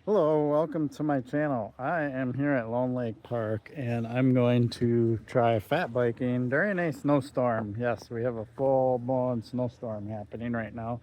Hello, welcome to my channel. I am here at Lone Lake Park and I'm going to try fat biking during a snowstorm. Yes, we have a full-blown snowstorm happening right now.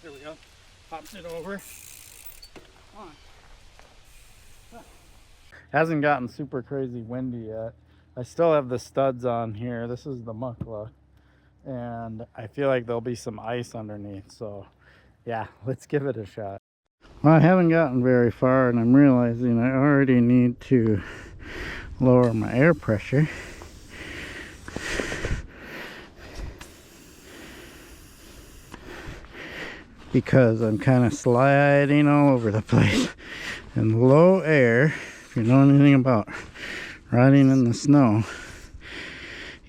Here we go. Popped it over. Come on. Hasn't gotten super crazy windy yet. I still have the studs on here. This is the Muckla, and I feel like there'll be some ice underneath. So yeah, let's give it a shot. Well, I haven't gotten very far and I'm realizing I already need to lower my air pressure. Because I'm kind of sliding all over the place. And low air, if you know anything about riding in the snow,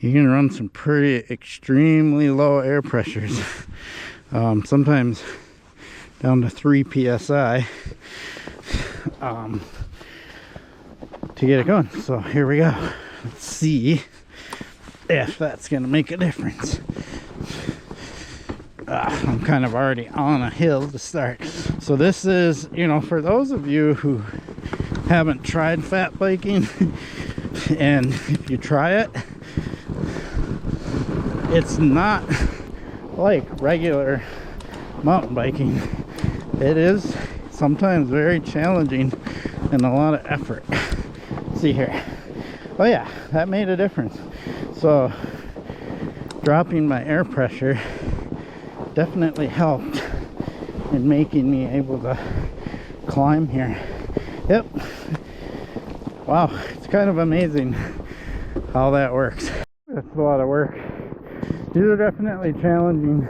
you can run some pretty extremely low air pressures. Sometimes down to 3 psi to get it going. So here we go. Let's see if that's gonna make a difference. I'm kind of already on a hill to start. So this is, you know, for those of you who haven't tried fat biking, and if you try it, it's not like regular mountain biking. It is sometimes very challenging and a lot of effort. See here. Oh yeah, that made a difference. So dropping my air pressure definitely helped in making me able to climb here. Yep. Wow, it's kind of amazing how that works. That's a lot of work. These are definitely challenging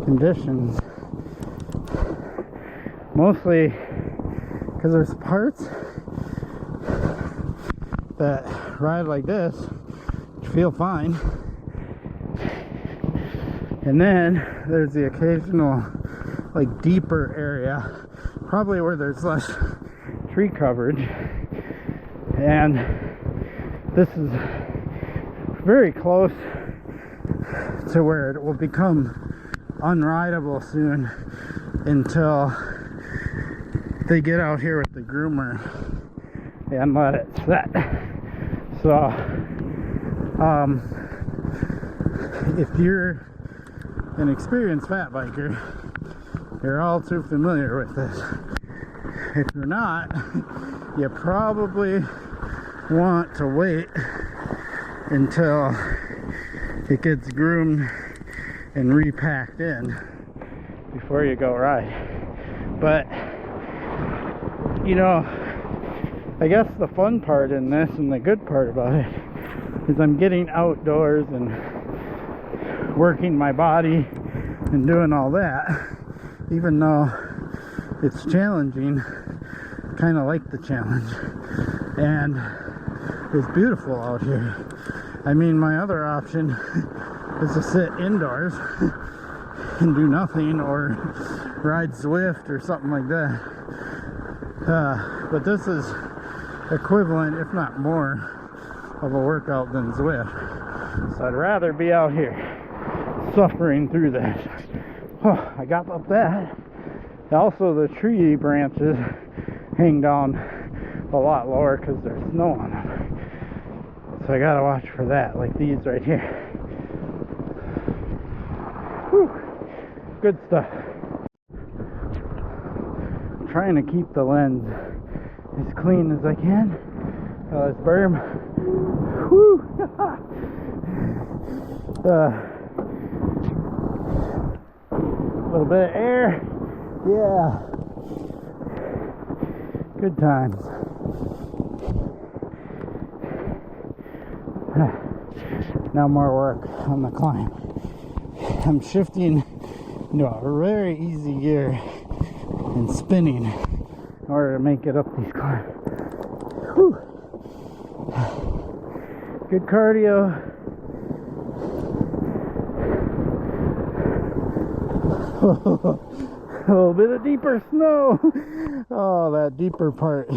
conditions. Mostly because there's parts that ride like this, which feel fine. And then there's the occasional like deeper area, probably where there's less tree coverage. And this is very close to where it will become unrideable soon until they get out here with the groomer and let it set. So if you're an experienced fat biker, you're all too familiar with this. If you're not, you probably want to wait until it gets groomed and repacked in before you go ride. But you know, I guess the fun part in this and the good part about it is I'm getting outdoors and working my body and doing all that. Even though it's challenging, I kind of like the challenge. And it's beautiful out here. I mean, my other option is to sit indoors and do nothing, or ride Zwift or something like that. But this is equivalent, if not more, of a workout than Zwift. So I'd rather be out here suffering through that. Oh, I got up that. Also, the tree branches hang down a lot lower because there's snow on them. So I gotta watch for that, like these right here. Whew. Good stuff. I'm trying to keep the lens as clean as I can. This berm. Whew. A little bit of air. Yeah. Good times. Now more work on the climb. I'm shifting into a very easy gear and spinning in order to make it up these climbs. Whew. Good cardio. A little bit of deeper snow. Oh, that deeper part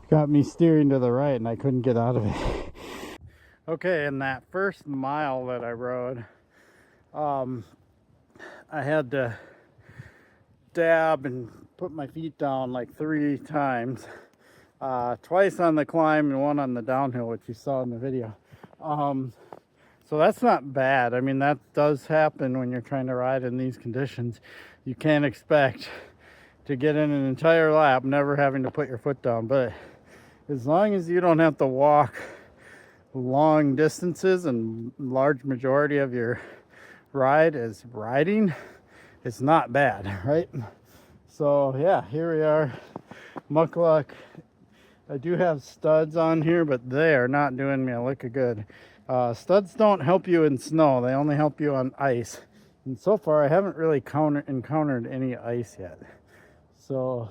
got me steering to the right and I couldn't get out of it. Okay, in that first mile that I rode, I had to dab and put my feet down like 3 times. Twice on the climb and 1 on the downhill, which you saw in the video. So that's not bad. I mean, that does happen when you're trying to ride in these conditions. You can't expect to get in an entire lap never having to put your foot down, but as long as you don't have to walk long distances and large majority of your ride is riding, it's not bad, right? So yeah, here we are, Mukluk. I do have studs on here, but they are not doing me a lick of good. Studs don't help you in snow, they only help you on ice, and so far I haven't really encountered any ice yet. So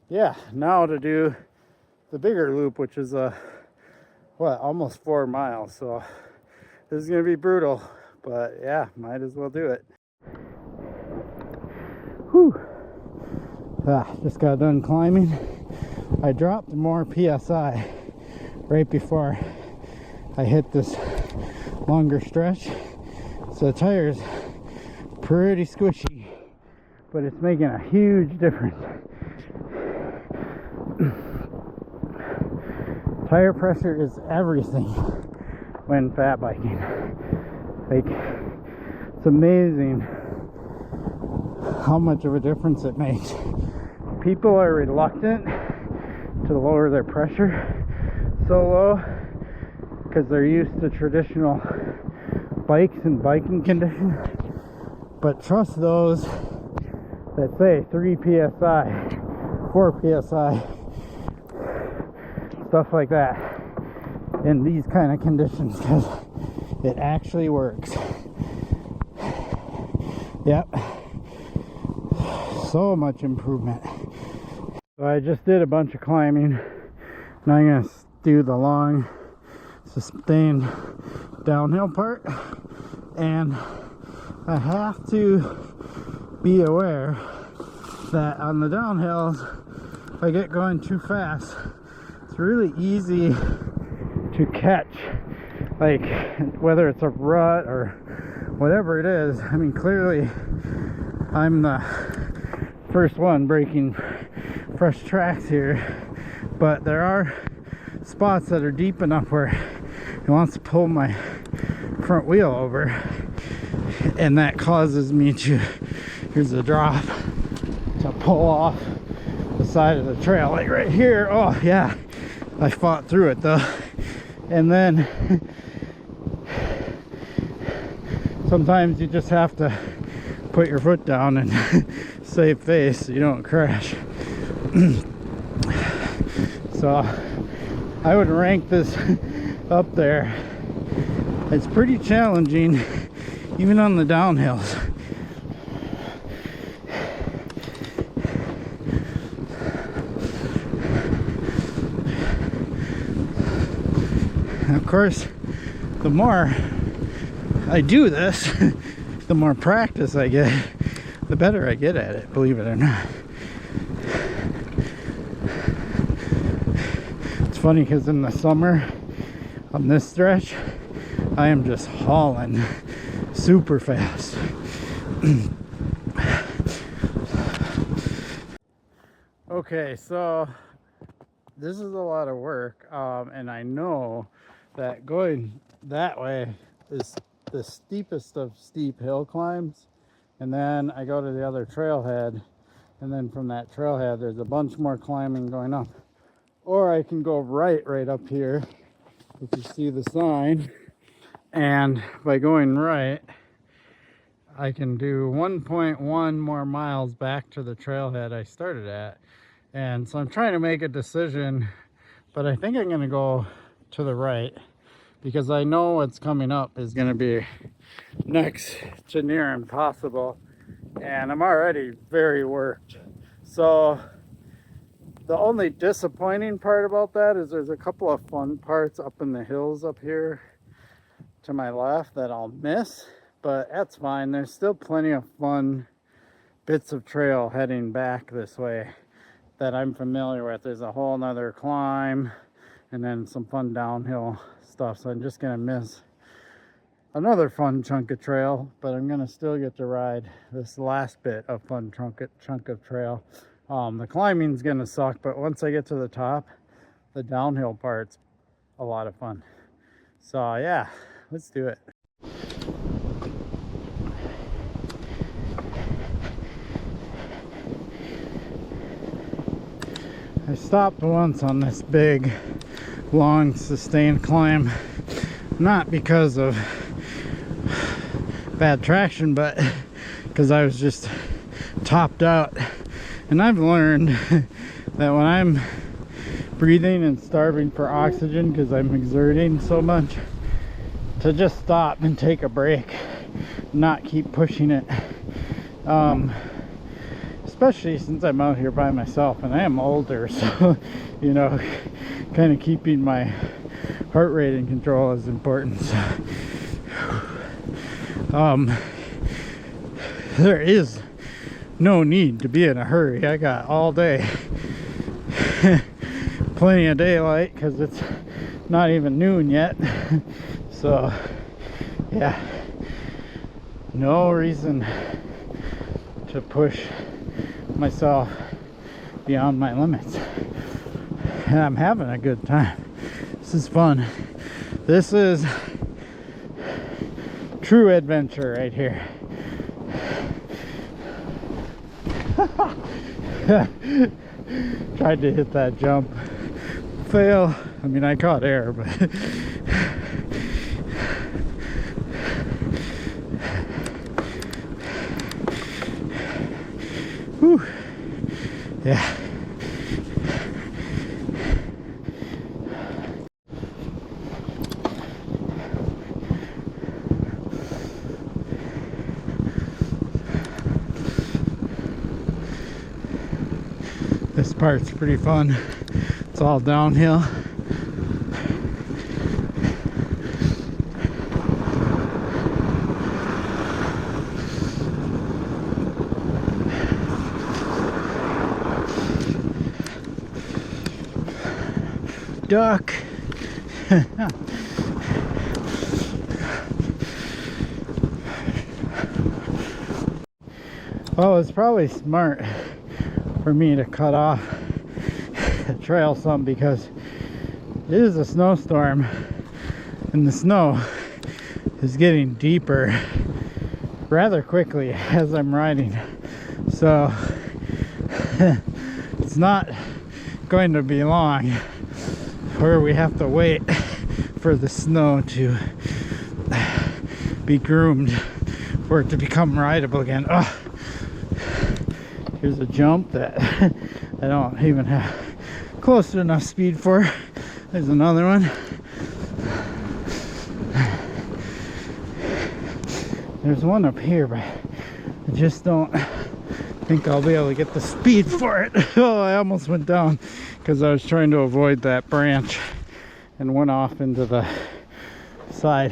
yeah, now to do the bigger loop, which is almost 4 miles. So this is gonna be brutal, but yeah, might as well do it. Whew. Just got done climbing. I dropped more PSI right before I hit this longer stretch, so the tire's pretty squishy, but it's making a huge difference. Tire pressure is everything when fat biking. Like, it's amazing how much of a difference it makes. People are reluctant to lower their pressure so low because they're used to traditional bikes and biking conditions. But trust those that say 3 psi, 4 psi, stuff like that in these kind of conditions, because it actually works. Yep, so much improvement. So I just did a bunch of climbing. Now I'm gonna do the long sustained downhill part, and I have to be aware that on the downhills, if I get going too fast, it's really easy to catch, like whether it's a rut or whatever it is. I mean, clearly I'm the first one breaking fresh tracks here, but there are spots that are deep enough where it wants to pull my front wheel over, and that causes me to, here's a drop, to pull off the side of the trail, like right here. Oh yeah, I fought through it though. And then sometimes you just have to put your foot down and save face so you don't crash. So I would rank this up there. It's pretty challenging even on the downhills. And of course, the more I do this, the more practice I get, the better I get at it, believe it or not. It's funny because in the summer on this stretch, I am just hauling super fast. Okay, so this is a lot of work, and I know that going that way is the steepest of steep hill climbs, and then I go to the other trailhead, and then from that trailhead there's a bunch more climbing going up. Or I can go right up here, if you see the sign, and by going right I can do 1.1 more miles back to the trailhead I started at. And so I'm trying to make a decision, but I think I'm going to go to the right because I know what's coming up is going to be next to near impossible, and I'm already very worked. So the only disappointing part about that is there's a couple of fun parts up in the hills up here to my left that I'll miss, but that's fine. There's still plenty of fun bits of trail heading back this way that I'm familiar with. There's a whole nother climb and then some fun downhill stuff. So I'm just gonna miss another fun chunk of trail, but I'm gonna still get to ride this last bit of fun chunk of trail. The climbing's gonna suck, but once I get to the top, the downhill part's a lot of fun. So yeah, let's do it. I stopped once on this big, long, sustained climb, not because of bad traction, but because I was just topped out. And I've learned that when I'm breathing and starving for oxygen because I'm exerting so much, to just stop and take a break, not keep pushing it. Especially since I'm out here by myself and I am older, so you know, kind of keeping my heart rate in control is important. There is no need to be in a hurry. I got all day. Plenty of daylight because it's not even noon yet. So yeah, no reason to push myself beyond my limits. And I'm having a good time. This is fun. This is true adventure right here. Tried to hit that jump. Fail. I mean, I caught air, but whew. Yeah. This part's pretty fun. It's all downhill. Duck. Well, it's probably smart for me to cut off the trail some because it is a snowstorm and the snow is getting deeper rather quickly as I'm riding. So it's not going to be long where we have to wait for the snow to be groomed for it to become rideable again. Oh, here's a jump that I don't even have close to enough speed for. There's another one. There's one up here, but I just don't think I'll be able to get the speed for it. Oh, I almost went down because I was trying to avoid that branch and went off into the side.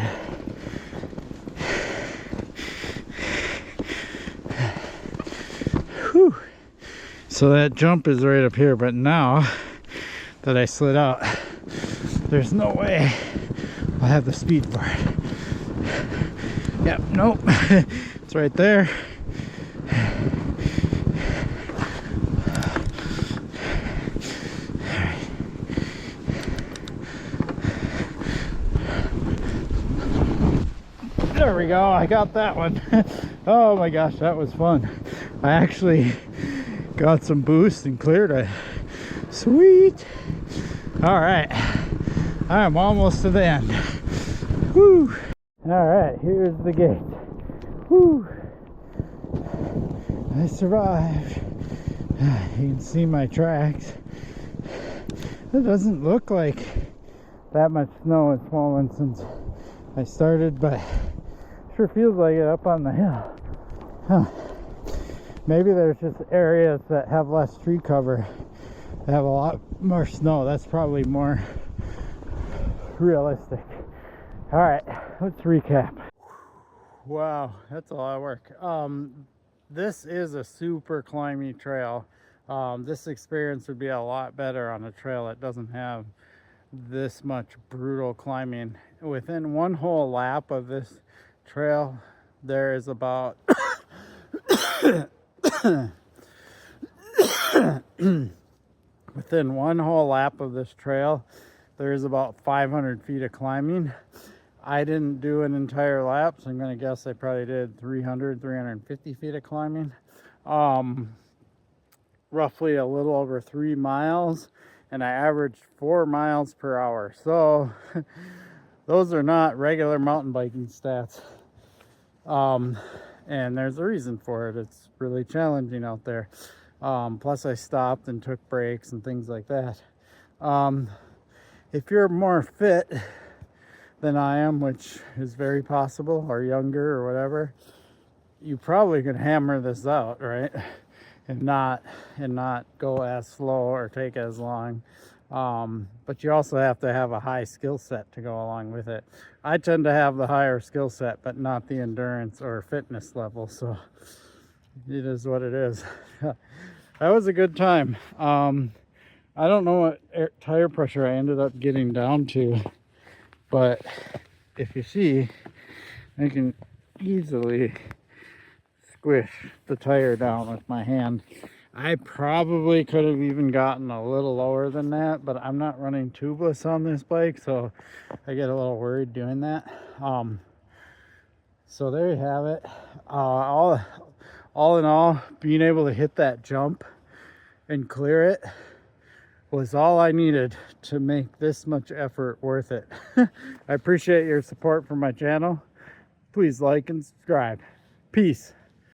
Whew. So that jump is right up here, but now that I slid out, there's no way I'll have the speed for it. Yep, nope. It's right there. There we go, I got that one. Oh my gosh, that was fun. I actually got some boost and cleared it. Sweet. All right, I'm almost to the end. Woo. All right, here's the gate. Woo. I survived. You can see my tracks. It doesn't look like that much snow has fallen since I started, but sure feels like it up on the hill. Huh. Maybe there's just areas that have less tree cover that have a lot more snow. That's probably more realistic. All right, let's recap. Wow, that's a lot of work. This is a super climby trail. This experience would be a lot better on a trail that doesn't have this much brutal climbing. Within one whole lap of this trail, there is about within one whole lap of this trail, there is about 500 feet of climbing. I didn't do an entire lap, so I'm going to guess I probably did 350 feet of climbing. Roughly a little over 3 miles, and I averaged 4 miles per hour. So those are not regular mountain biking stats. And there's a reason for it. It's really challenging out there. Plus I stopped and took breaks and things like that. If you're more fit than I am, which is very possible, or younger or whatever, you probably could hammer this out, right? And not go as slow or take as long. But you also have to have a high skill set to go along with it. I tend to have the higher skill set, but not the endurance or fitness level. So it is what it is. That was a good time. I don't know what tire pressure I ended up getting down to, but if you see, I can easily squish the tire down with my hand. I probably could have even gotten a little lower than that, but I'm not running tubeless on this bike, so I get a little worried doing that. So there you have it. All in all, being able to hit that jump and clear it was all I needed to make this much effort worth it. I appreciate your support for my channel. Please like and subscribe. Peace.